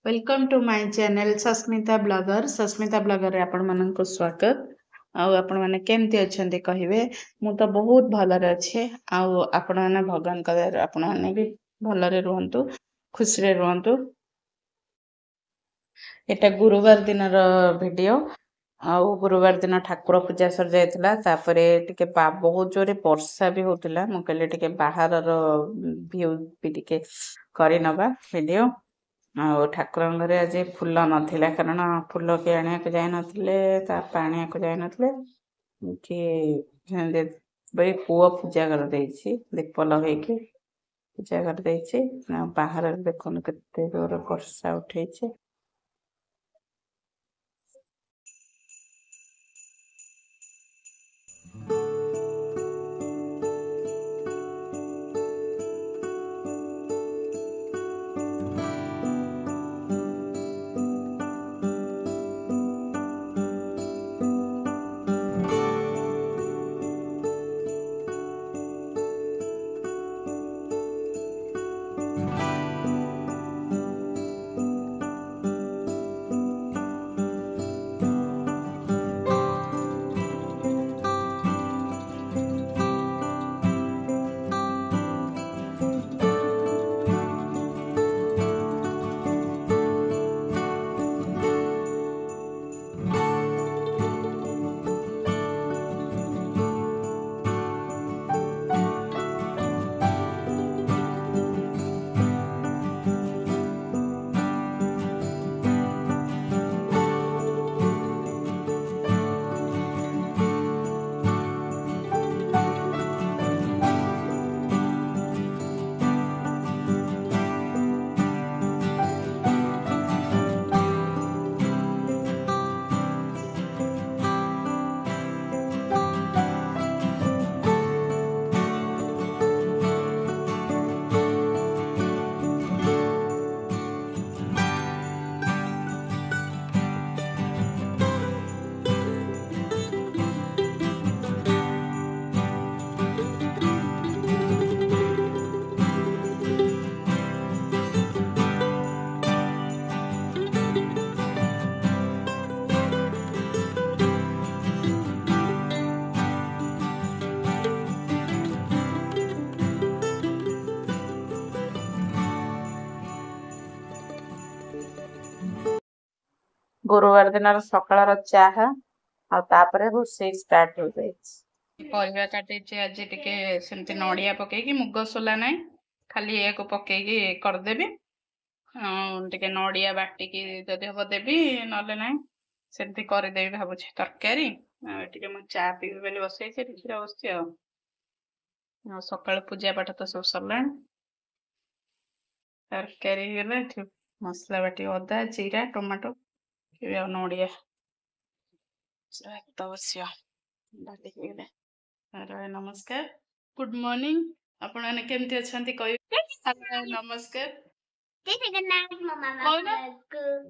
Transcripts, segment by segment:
Welcome to my channel Sasmita blogger रे आपण मानक स्वागत। आपण माने केमती अछंती कहिवे मु तो बहुत भलरे अच्छे। आपण माने भगवान कर आपण माने भी भलरे रहंतु, खुशी रे रहंतु। एटा गुरुवार दिन वीडियो। गुरुवार दिन ठाकुर पूजा सर जाइतिला तापरे टिके बहुत जोरे वर्षा भी होतिला। मु कहले टिके बाहर रो व्यू भी टिके करि नबा वीडियो। ठाकुर घरे आज फूल नथिला कारण फूल के आनिया को जाय नथिले आनिया को जाय नथिले कि भाई पुओ पूजा कर देछि दीप लगेकी पूजा कर देछि। बाहर देखुन केते जोर वर्षा उठेछि। गुरुवार दिन सकाळ चाहा तापरे रोषे स्टार्ट हो जाए। परिवा काटे आज टिके सेमती नड़िया पकईकी मुग सोला ना खाली एक पकईकी करदेवी। टिके नड़िया बाटिकी जदि हम देवी नले ना सेमती करदेवी भावुची तरकारी। टिके मु चा पीबी बोली बसई बस सकाळ पूजा पाठ तो सब सरला। तरकारी मसला बाटी अदा जीरा टमाटो नड़िया नमस्कार गुड मॉर्निंग। आपण माने केमती अछंती कहिबे। नमस्कार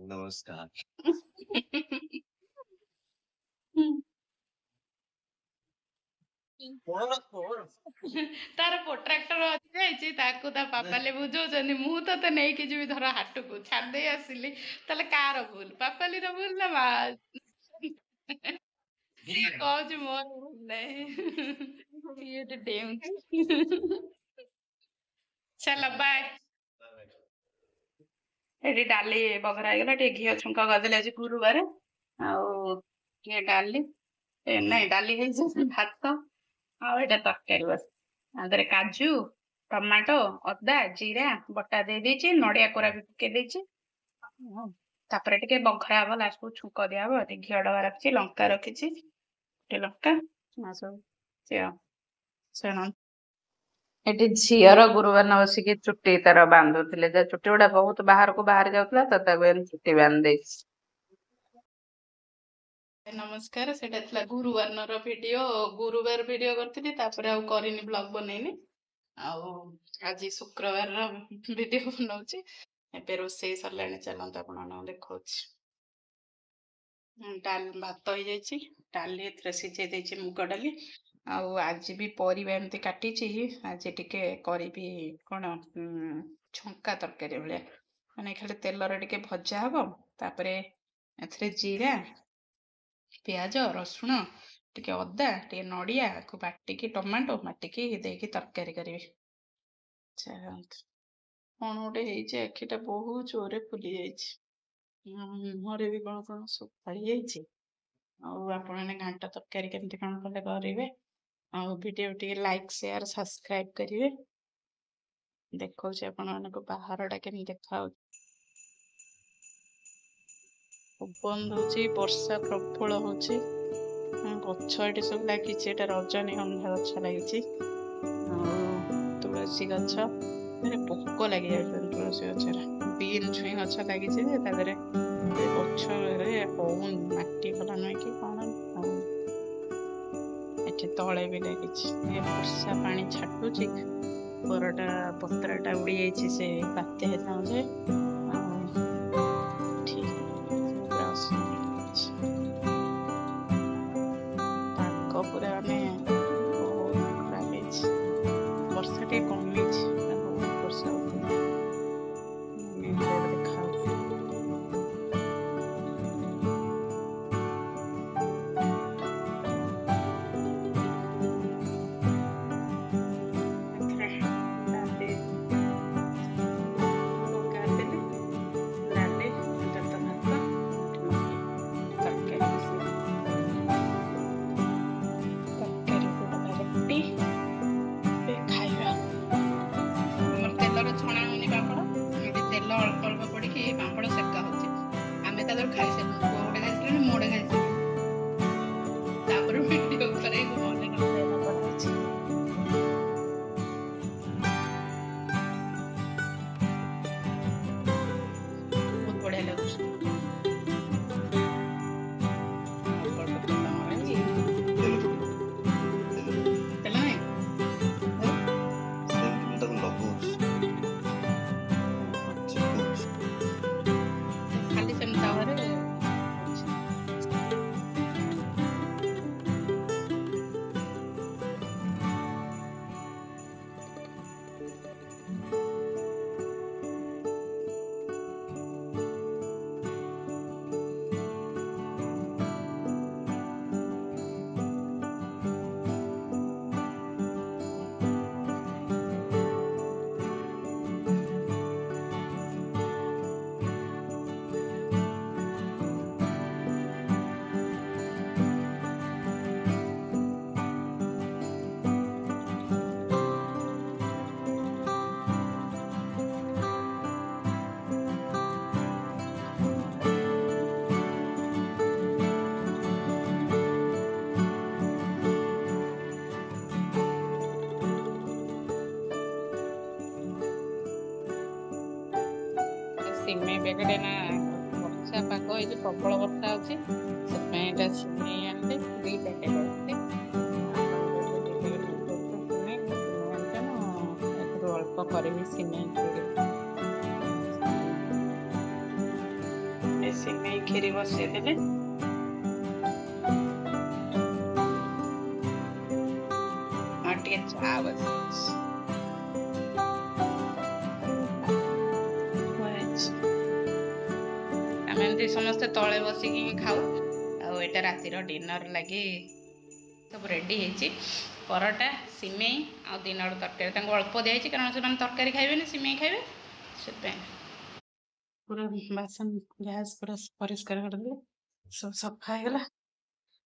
नमस्कार तार पोट्राक्टर अच्छी ताकू ता पापाले बुझौछन्ती मु तो नहीं कि जीवी धर हाट को छाड़ दे आसिली ताले कार भूल पापाली रो भूल ना मा कहूँ मोर भूल नहीं ये डेम चल बाय। ये डाली बघरा गला घी छुंका करदेले आज गुरुवार डाली नहीं डाली भात आटा तरकारी बस आदरे काजू टमाटो अदा जीरा बटा दे देछि नड़िया कोरा भी पके देछि। तापरे टिके बघरा हबो लास्ट को छुंक दिया हबो घी डबा रखछि लंका रखिछि लंका सब सुन एटी झीर गुरुवार न बसिकी चुट्टी तार बांधुले चुट्टी गुड़ा बहुत बाहर को बाहर जाऊला तो चुट्टी बांध दे। नमस्कार से गुरुवार न वीडियो गुरुवार वीडियो करती करनी ब्लॉग बनईनी आज शुक्रवार वीडियो बनाऊँ ए रोसे सरला चलते आप देखा भात हो जाए डाली सीझे देछि मुग डाली आज भी परिवा एमती काटी आज टिके करी कौन छंका तरकारी भाया ମାନେ ଖାଲି ତେଲରେ ଟିକେ ଭଜା ହବ। ତାପରେ ଏଥିରେ ଜିରା, ପିଆଜ, ରସୁଣ, ଟିକେ ଅଦା, ଟିକେ ନଡ଼ିଆ କୁ ବାଟିକି ଟମାଟୋ ବାଟିକି ଦେଇକି ତରକାରୀ କରିବି। କଣ ଗୋଟେ ହେଇଛି, ଆଖିଟା ବହୁତ ଜୋରେ ଫୁଲି ଯାଇଛି। ମୁହଁରେ ବି କଣ କଣ ସବୁ ଫଳି ଯାଇଛି। ଆଉ ଆପଣମାନେ ଘାଣ୍ଟ ତରକାରୀ କେମିତି କଣ କଲେ କରିବେ। ଆଉ ଭିଡ଼ିଓ ଟିକେ ଲାଇକ୍, ସେୟାର, ସବସ୍କ୍ରାଇବ କରିବେ। ଦେଖଉଛି ଆପଣମାନଙ୍କୁ ବାହାରଟା କେମିତି ଦେଖାଯାଉଛି। ପବନ ଦଉଛି, ବର୍ଷା ପ୍ରବଳ ହଉଛି। ଗଛ ଏଠି ସବୁ ଲାଗିଛି। ଏଟା ରଜନୀଗନ୍ଧା ଗଛ ଲାଗିଛି, ଆଉ ତୁଳସୀ ଗଛ। ପୋକ ଲାଗି ଯାଉଛନ୍ତି ତୁଳସୀ ଗଛରେ। ବିନ୍ ଛୁଇଁ ଗଛ ଲାଗିଛି ଯେ ତା ଦେହରେ ଗଛରେ ହଉନି, ମାଟି ଭଲ ନୁହେଁ କି କଣ ହଉନି। ଏଠି ତଳେ ବି ଲାଗିଛି। ବର୍ଷା ପାଣି ଛାଟୁଛି, ପରଟା ପତ୍ରଟା ଉଡ଼ି ଯାଇଛି ସେ ବାତ୍ୟା ହେଇଥିଲା ଯେ। ପାଗ ପୁରା ମାନେ ବହୁତ ଖରାପ ହେଇଛି। ବର୍ଷା ଟିକେ କମିଛି, ବହୁତ ବର୍ଷା ହଉଥିଲା। ଦେଖାଯାଉଛି ପାମ୍ପଡ଼ ସେକା ହଉଛି। ଆମେ ତା ଦେହରୁ ଖାଇସାରିଲୁଣି। ପୁଅ ଗୋଟେ ଖାଇସାରିଲୁଣି, ମୁଁ ଗୋଟେ ଖାଇସାରିଲୁଣି। ତାପରେ ଭିଡ଼ିଓ କରିବାକୁ ମନେ ନଥିଲା କରାହେଇଛି। ବହୁତ ବଢିଆ ଲାଗୁଛି। ତେଲ ନାହିଁ ଖାଲି ସେମିତି ତାୱାରେ ସିମେଇ ପ୍ୟାକେଟ୍ ନା ବର୍ଷା ପାଗ ହେଇଛି, ପ୍ରବଳ ବର୍ଷା ହଉଛି। ସେଥିପାଇଁ ଏଇଟା ସିମେଇ ଆଣିଲେ 2 ପ୍ୟାକେଟ୍ ଆଣିଲେ। ଏଥିରୁ ଅଳ୍ପ କରିବି ସିମେଇ କ୍ଷୀରି। ସିମେଇ କ୍ଷୀରି ବସେଇଦେଲେ। ଆଉ ଟିକେ ଚା ବସେଇଛି। ଆମେ ଏମିତି ସମସ୍ତେ ତଳେ ବସିକି ଖାଉ। ଆଉ ଏଇଟା ରାତିର ଡିନର ଲାଗି ସବୁ ରେଡି ହେଇଛି। ପରଟା, ସିମେଇ ଆଉ ଦିନର ତରକାରୀ। ତାଙ୍କୁ ଅଳ୍ପ ଦିଆହେଇଛି କାରଣ ସେମାନେ ତରକାରୀ ଖାଇବେନି, ସିମେଇ ଖାଇବେ। ସେଥିପାଇଁ ପୁରା ବାସନ ଗ୍ୟାସ୍ ପୁରା ପରିଷ୍କାର କରିଦେଲେ, ସବୁ ସଫା ହେଇଗଲା।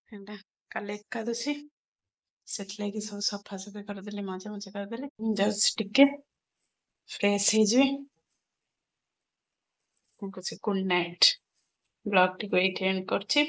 ଏଇଟା କାଲି ଏକାଦଶୀ, ସେଥିଲାଗି ସବୁ ସଫାସଫି କରିଦେଲି, ମଜା କରିଦେଲି। ଯାଉଛି ଟିକେ ଫ୍ରେଶ ହେଇଯିବି। Good night. ବ୍ଲଗଟିକୁ ଏଇଠି ଏଣ୍ଡ କରୁଛି।